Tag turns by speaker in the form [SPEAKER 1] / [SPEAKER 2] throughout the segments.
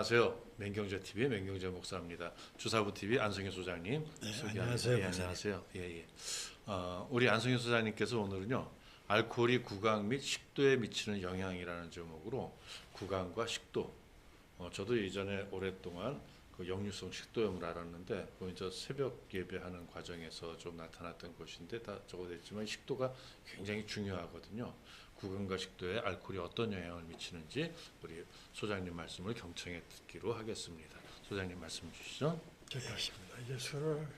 [SPEAKER 1] 안녕하세요. 맹경제TV의 맹경제 목사입니다. 주사부TV 안성현 소장님.
[SPEAKER 2] 네, 안녕하세요.
[SPEAKER 1] 예, 안녕하세요. 예, 예. 우리 안성현 소장님께서 오늘은요. 알코올이 구강 및 식도에 미치는 영향이라는 제목으로 구강과 식도. 저도 예전에 오랫동안 그 역류성 식도염을 알았는데 이제 새벽 예배하는 과정에서 좀 나타났던 것인데 다 적어냈지만 식도가 굉장히 중요하거든요. 구강과 식도에 알코올이 어떤 영향을 미치는지 우리 소장님 말씀을 경청해 듣기로 하겠습니다. 소장님 말씀 주시죠.
[SPEAKER 2] 그렇습니다. 이제 술을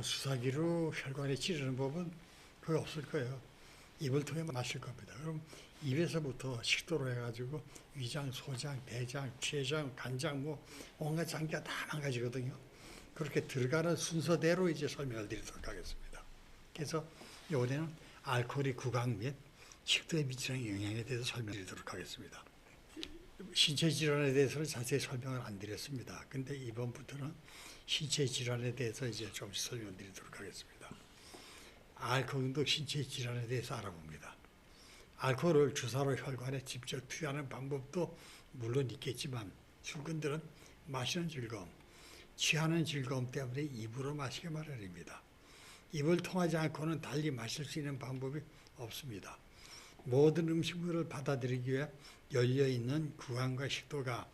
[SPEAKER 2] 주사기로 혈관에 찌르는 법은 거의 없을 거예요. 입을 통해 마실 겁니다. 그럼 입에서부터 식도로 해가지고 위장, 소장, 대장, 췌장, 간장 뭐 온갖 장기가 다 망가지거든요. 그렇게 들어가는 순서대로 이제 설명을 드리도록 하겠습니다. 그래서 이번에는 알코올이 구강 및 식도에 미치는 영향에 대해서 설명드리도록 하겠습니다. 신체 질환에 대해서는 자세히 설명을 안 드렸습니다. 근데 이번부터는 신체 질환에 대해서 이제 조금씩 설명드리도록 하겠습니다. 알코올도 신체 질환에 대해서 알아봅니다. 알코올을 주사로 혈관에 직접 투여하는 방법도 물론 있겠지만 술꾼들은 마시는 즐거움, 취하는 즐거움 때문에 입으로 마시게 마련입니다. 입을 통하지 않고는 달리 마실 수 있는 방법이 없습니다. 모든 음식물을 받아들이기 위해 열려있는 구강과 식도가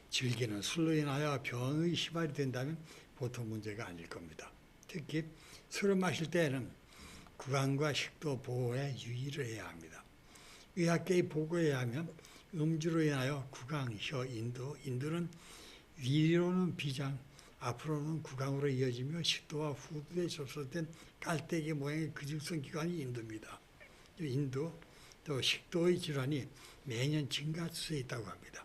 [SPEAKER 2] 즐기는 술로 인하여 병의 시발이 된다면 보통 문제가 아닐 겁니다. 특히 술을 마실 때에는 구강과 식도 보호에 유의를 해야 합니다. 의학계의 보고에 의하면 음주로 인하여 구강, 혀, 인두는 위로는 비장, 앞으로는 구강으로 이어지며 식도와 후두에 접속된 깔때기 모양의 근육성 기관이 인두입니다. 인두, 또 식도의 질환이 매년 증가할 수 있다고 합니다.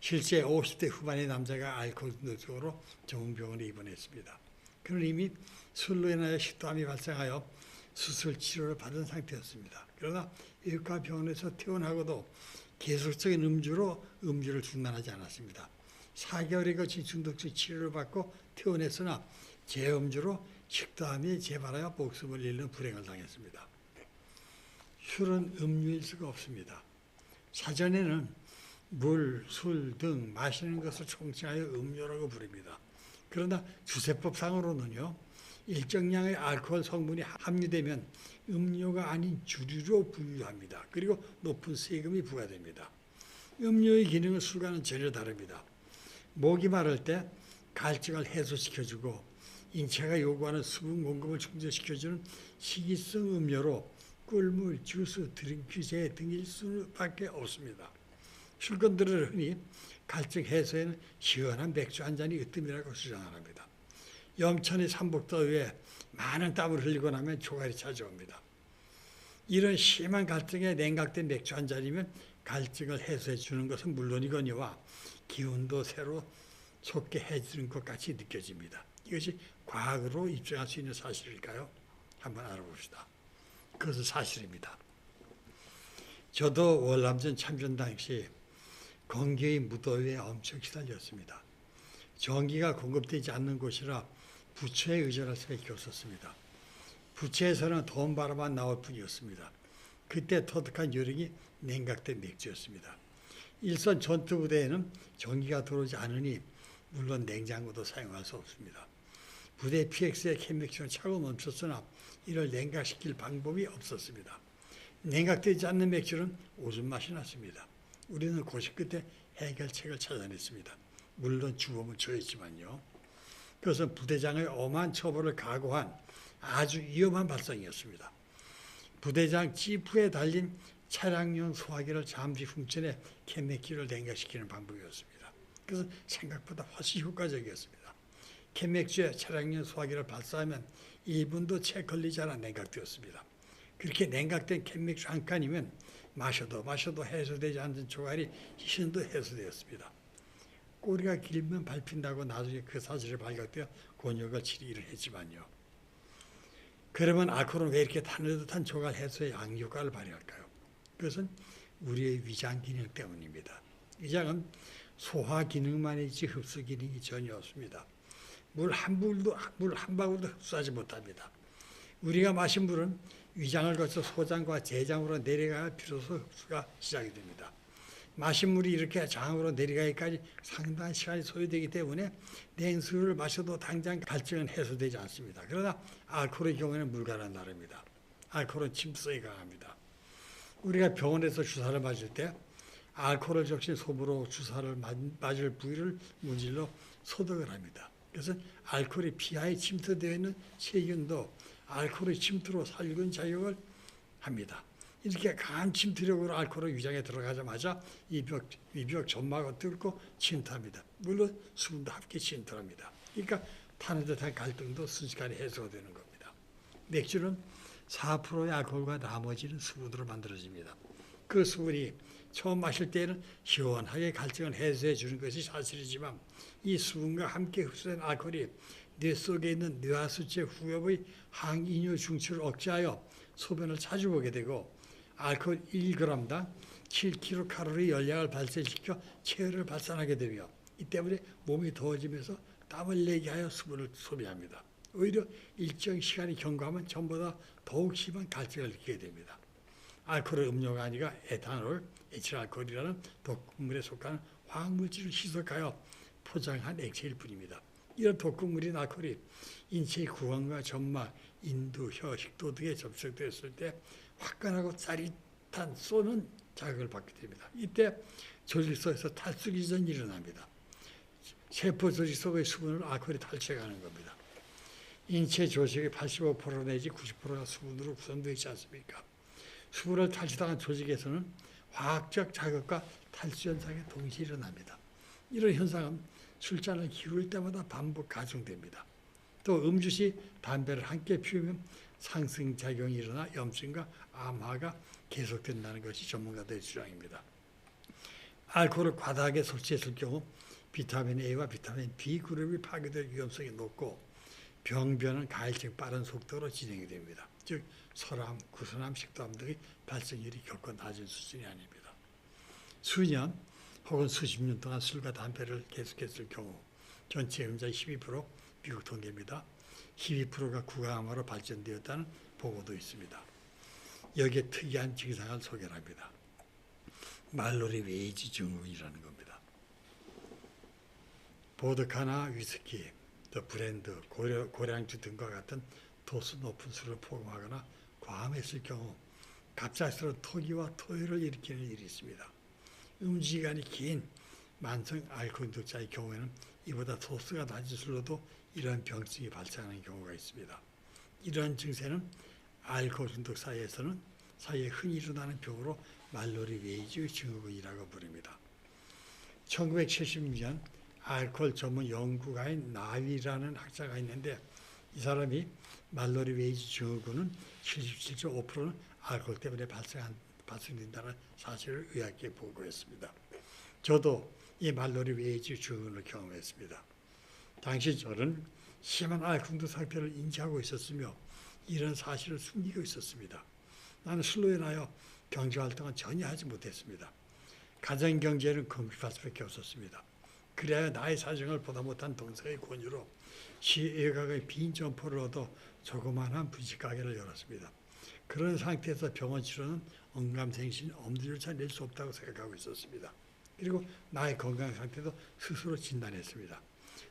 [SPEAKER 2] 실제 50대 후반의 남자가 알코올 중독으로 정형병원에 입원했습니다. 그는 이미 술로 인하여 식도암이 발생하여 수술 치료를 받은 상태였습니다. 그러나 외과 병원에서 퇴원하고도 계속적인 음주를 중단하지 않았습니다. 4개월에 거친 중독적 치료를 받고 퇴원했으나 재음주로 식도암이 재발하여 목숨을 잃는 불행을 당했습니다. 술은 음료일 수가 없습니다. 사전에는 물, 술 등 마시는 것을 총칭하여 음료라고 부릅니다. 그러나 주세법상으로는요, 일정량의 알코올 성분이 함유되면 음료가 아닌 주류로 분류합니다. 그리고 높은 세금이 부과됩니다. 음료의 기능은 술과는 전혀 다릅니다. 목이 마를 때 갈증을 해소시켜주고 인체가 요구하는 수분 공급을 충족시켜주는 식이성 음료로 꿀물, 주스, 드링크제 등일 수밖에 없습니다. 술꾼들은 흔히 갈증 해소에는 시원한 맥주 한 잔이 으뜸이라고 주장합니다. 염천의 삼복더위에 많은 땀을 흘리고 나면 조갈이 찾아옵니다. 이런 심한 갈증에 냉각된 맥주 한 잔이면 갈증을 해소해 주는 것은 물론이거니와 기운도 새로 솟게 해주는 것 같이 느껴집니다. 이것이 과학으로 입증할 수 있는 사실일까요? 한번 알아봅시다. 그것은 사실입니다. 저도 월남전 참전 당시 건기의 무더위에 엄청 시달렸습니다. 전기가 공급되지 않는 곳이라 부처에 의존할 수밖에 없었습니다. 부처에서는 더운 바람만 나올 뿐이었습니다. 그때 터득한 요령이 냉각된 맥주였습니다. 일선 전투부대에는 전기가 들어오지 않으니 물론 냉장고도 사용할 수 없습니다. 부대 PX의 캔맥주는 차고 멈췄으나 이를 냉각시킬 방법이 없었습니다. 냉각되지 않는 맥주는 오줌 맛이 났습니다. 우리는 고심 끝에 해결책을 찾아냈습니다. 물론 주범은 저였지만요. 그것은 부대장의 엄한 처벌을 각오한 아주 위험한 발상이었습니다. 부대장 지프에 달린 차량용 소화기를 잠시 훔쳐내 캔맥주를 냉각시키는 방법이었습니다. 그것은 생각보다 훨씬 효과적이었습니다. 캔맥주에 차량용 소화기를 발사하면 1분도 채 걸리지 않아 냉각되었습니다. 그렇게 냉각된 캔맥주 한 칸이면 마셔도 해소되지 않는 조갈이 희신도 해소되었습니다. 꼬리가 길면 밟힌다고 나중에 그 사실을 발각되어 곤욕을 치르기를 했지만요. 그러면 알코올은 왜 이렇게 타늘듯한 조갈 해소에 양효과를 발휘할까요? 그것은 우리의 위장 기능 때문입니다. 위장은 소화 기능만 있지 흡수 기능이 전혀 없습니다. 물 한 방울도 흡수하지 못합니다. 우리가 마신 물은 위장을 거쳐 소장과 제장으로 내려가야 비로소 흡수가 시작이 됩니다. 마신 물이 이렇게 장으로 내려가기까지 상당한 시간이 소요되기 때문에 냉수를 마셔도 당장 갈증은 해소되지 않습니다. 그러나 알코올의 경우에는 물과는 다릅니다. 알코올은 침성이 강합니다. 우리가 병원에서 주사를 맞을 때 알코올을 적신 솜으로 주사를 맞을 부위를 문질러 소독을 합니다. 그래서 알코올이 피하에 침투되어 있는 세균도 알코올의 침투로 살균 작용을 합니다. 이렇게 강한 침투력으로 알코올의 위장에 들어가자마자 이벽 점막을 뚫고 침투합니다. 물론 수분도 함께 침투합니다. 그러니까 타는 듯한 갈등도 순식간에 해소가 되는 겁니다. 맥주는 4%의 알코올과 나머지는 수분으로 만들어집니다. 그 수분이 처음 마실 때에는 시원하게 갈증을 해소해 주는 것이 사실이지만 이 수분과 함께 흡수된 알코올이 뇌 속에 있는 뇌하수체 후엽의 항이뇨 중추를 억제하여 소변을 자주 보게 되고 알코올 1g당 7kcal 열량을 발생시켜 체열을 발산하게 되며 이 때문에 몸이 더워지면서 땀을 내게 하여 수분을 소비합니다. 오히려 일정 시간이 경과하면 전보다 더욱 심한 갈증을 느끼게 됩니다. 알코올은 음료가 아니라 에탄올, 에틸알코올이라는 독극물에 속하는 화학물질을 희석하여 포장한 액체일 뿐입니다. 이런 독극물인 알코올이 인체의 구강과 점막, 인두, 혀, 식도 등에 접촉되었을 때 화끈하고 짜릿한 쏘는 자극을 받게 됩니다. 이때 조직 속에서 탈수 이전이 일어납니다. 세포 조직 속의 수분을 알코올이 탈취해가는 겁니다. 인체 조직의 85% 내지 90%가 수분으로 구성되어 있지 않습니까? 수분을 탈취당한 조직에서는 화학적 자극과 탈수 현상이 동시에 일어납니다. 이런 현상은 술잔을 기울일 때마다 반복 가중됩니다. 또 음주 시 담배를 함께 피우면 상승작용이 일어나 염증과 암화가 계속된다는 것이 전문가들의 주장입니다. 알코올을 과다하게 섭취했을 경우 비타민 A와 비타민 B 그룹이 파괴될 위험성이 높고 병변은 가해증 빠른 속도로 진행이 됩니다. 즉 설암, 구순암, 식도암 등의 발생률이 결코 낮은 수준이 아닙니다. 수년 혹은 수십 년 동안 술과 담배를 계속했을 경우 전체 음자의 12% 미국 통계입니다. 12%가 구강암으로 발전되었다는 보고도 있습니다. 여기에 특이한 증상을 소개합니다. 말로리 웨이지 증후군이라는 겁니다. 보드카나 위스키, 또 브랜드, 고량주 등과 같은 도수 높은 술을 포함하거나 과음했을 경우 갑작스러운 토기와 토해를 일으키는 일이 있습니다. 음주기간이 긴 만성 알코올 중독자의 경우에는 이보다 도수가 낮은 술로도 이러한 병증이 발생하는 경우가 있습니다. 이러한 증세는 알코올 중독 사이에 흔히 일어나는 병으로 말로리 웨이지 증후군이라고 부릅니다. 1976년 알코올 전문 연구가인 나위라는 학자가 있는데 이 사람이 말로리 웨이지 증후군은 77.5%는 알코올 때문에 발생된다는 사실을 의학계에 보고했습니다. 저도 이 말로리 웨이지 증후군을 경험했습니다. 당시 저는 심한 알코올 상태를 인지하고 있었으며 이런 사실을 숨기고 있었습니다. 나는 술로 인하여 경제활동은 전혀 하지 못했습니다. 가정경제는 금식할 수밖에 없었습니다. 그래야 나의 사정을 보다 못한 동생의 권유로 시외곽의 빈 점포를 얻어 조그마한 분식가게를 열었습니다. 그런 상태에서 병원 치료는 언감생신 엄두조차 낼 수 없다고 생각하고 있었습니다. 그리고 나의 건강 상태도 스스로 진단했습니다.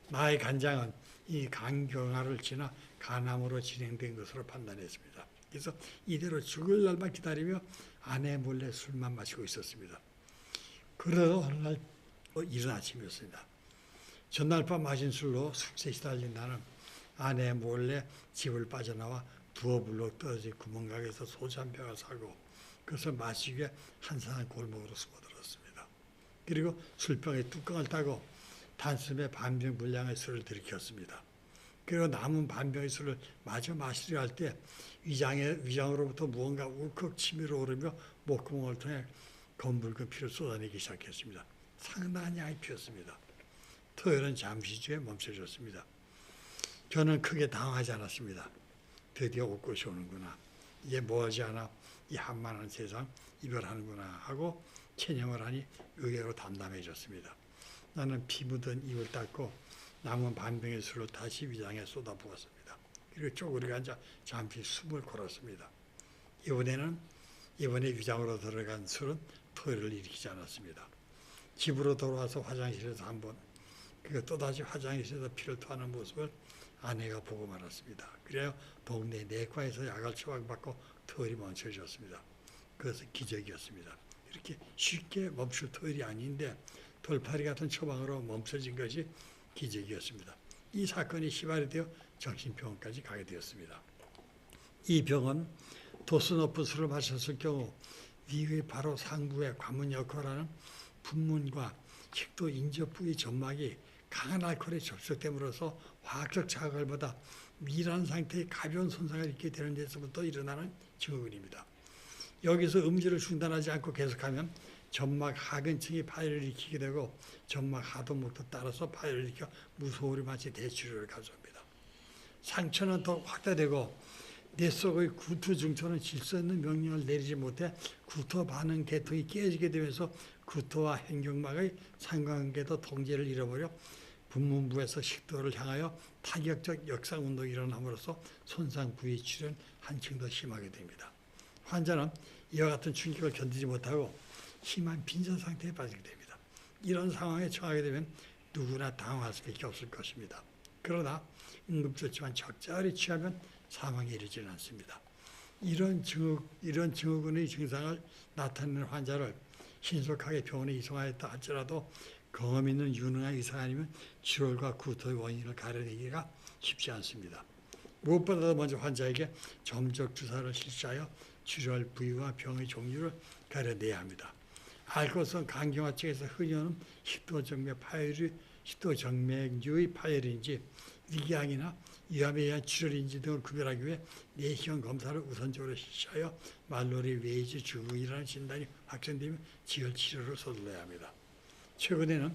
[SPEAKER 2] 나의 간장은 이 간경화를 지나 간암으로 진행된 것으로 판단했습니다. 그래서 이대로 죽을 날만 기다리며 아내 몰래 술만 마시고 있었습니다. 그러다 어느 날 이른 아침이었습니다. 전날 밤 마신 술로 숙세에 시달린 나는 아내 몰래 집을 빠져나와 두어 블록 떨어진 구멍가게에서 소주 한 병을 사고 그것을 마시기 위해 한산한 골목으로 숨어들었습니다. 그리고 술병의 뚜껑을 따고 단숨에 반병 분량의 술을 들이켰습니다. 그리고 남은 반병의 술을 마저 마시려 할 때 위장으로부터 무언가 울컥 치밀어 오르며 목구멍을 통해 검붉은 피를 쏟아내기 시작했습니다. 상당한 양이 피었습니다. 토요일은 잠시 뒤에 멈춰졌습니다. 저는 크게 당황하지 않았습니다. 드디어 올 것이 오는구나. 이제 뭐하지 않아 이 한만한 세상 이별하는구나 하고 체념을 하니 의외로 담담해졌습니다. 나는 피 묻은 입을 닦고 남은 반병의 술을 다시 위장에 쏟아부었습니다. 그리고 쪼그리고 앉아 잠시 숨을 골았습니다. 이번에 위장으로 들어간 술은 토해를 일으키지 않았습니다. 집으로 돌아와서 화장실에서 한번 또다시 화장실에서 피를 토하는 모습을 아내가 보고 말았습니다. 그래야 동네 내과에서 약을 처방받고 토혈이 멈춰졌습니다. 그것은 기적이었습니다. 이렇게 쉽게 멈출 토혈이 아닌데 돌팔이 같은 처방으로 멈춰진 것이 기적이었습니다. 이 사건이 시발이 되어 정신병원까지 가게 되었습니다. 이 병은 도수 높은 술을 마셨을 경우 위의 바로 상부의 관문 역할을 하는 분문과 식도 인접 부위 점막이 강한 알코올에 접촉됨으로써 화학적 자극을 받아 미란 상태의 가벼운 손상을 입게 되는 데서부터 일어나는 증후군입니다. 여기서 음주를 중단하지 않고 계속하면 점막 하근층이 파열을 일으키게 되고 점막 하동목도 따라서 파열을 일으켜 무소홀히 마치 대출혈을 가져옵니다. 상처는 더 확대되고 뇌 속의 구토 증초는 질서 있는 명령을 내리지 못해 구토 반응 계통이 깨지게 되면서 구토와 횡격막의 상관관계도 통제를 잃어버려 분문부에서 식도를 향하여 타격적 역상 운동이 일어남으로써 손상 부위 출혈은 한층 더 심하게 됩니다. 환자는 이와 같은 충격을 견디지 못하고 심한 빈전 상태에 빠지게 됩니다. 이런 상황에 처하게 되면 누구나 당황할 수밖에 없을 것입니다. 그러나 응급조치만 적절히 취하면 사망에 이르지는 않습니다. 이런 증후군의 증상을 나타내는 환자를 신속하게 병원에 이송하였다 할지라도 경험 있는 유능한 의사가 아니면 출혈과 구토의 원인을 가려내기가 쉽지 않습니다. 무엇보다도 먼저 환자에게 점적 주사를 실시하여 출혈 부위와 병의 종류를 가려내야 합니다. 알코올성 간경화증에서 흔히 오는 식도정맥류의 파열인지 위궤양이나 위암에 의한 출혈인지 등을 구별하기 위해 내시경 검사를 우선적으로 실시하여 말로리 웨이즈 증후군이라는 진단이 확정되면 지혈 치료를 서둘러야 합니다. 최근에는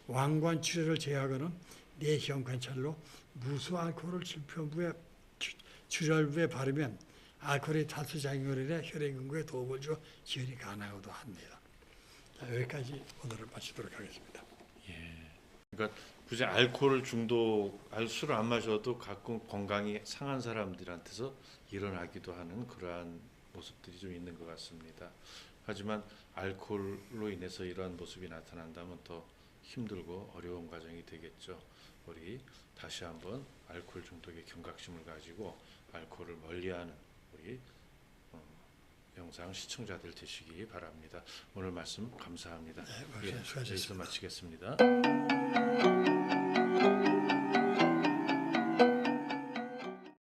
[SPEAKER 2] 왕관 출혈을 제어하고는 내시경 관찰로 무수 알코올을 출혈부에 바르면 알코올의 탈수작용을 해 혈액응고에 도움을 줘 지혈이 가능하고도 합니다. 자, 여기까지 오늘을 마치도록 하겠습니다.
[SPEAKER 1] 그러니까 굳이 알코올 중독, 술을 안 마셔도 가끔 건강이 상한 사람들한테서 일어나기도 하는 그러한 모습들이 좀 있는 것 같습니다. 하지만 알코올로 인해서 이러한 모습이 나타난다면 더 힘들고 어려운 과정이 되겠죠. 우리 다시 한번 알코올 중독의 경각심을 가지고 알코올을 멀리하는 우리 영상 시청자들 되시기 바랍니다. 오늘 말씀 감사합니다.
[SPEAKER 2] 수고하셨습니다.
[SPEAKER 1] 여기서 마치겠습니다.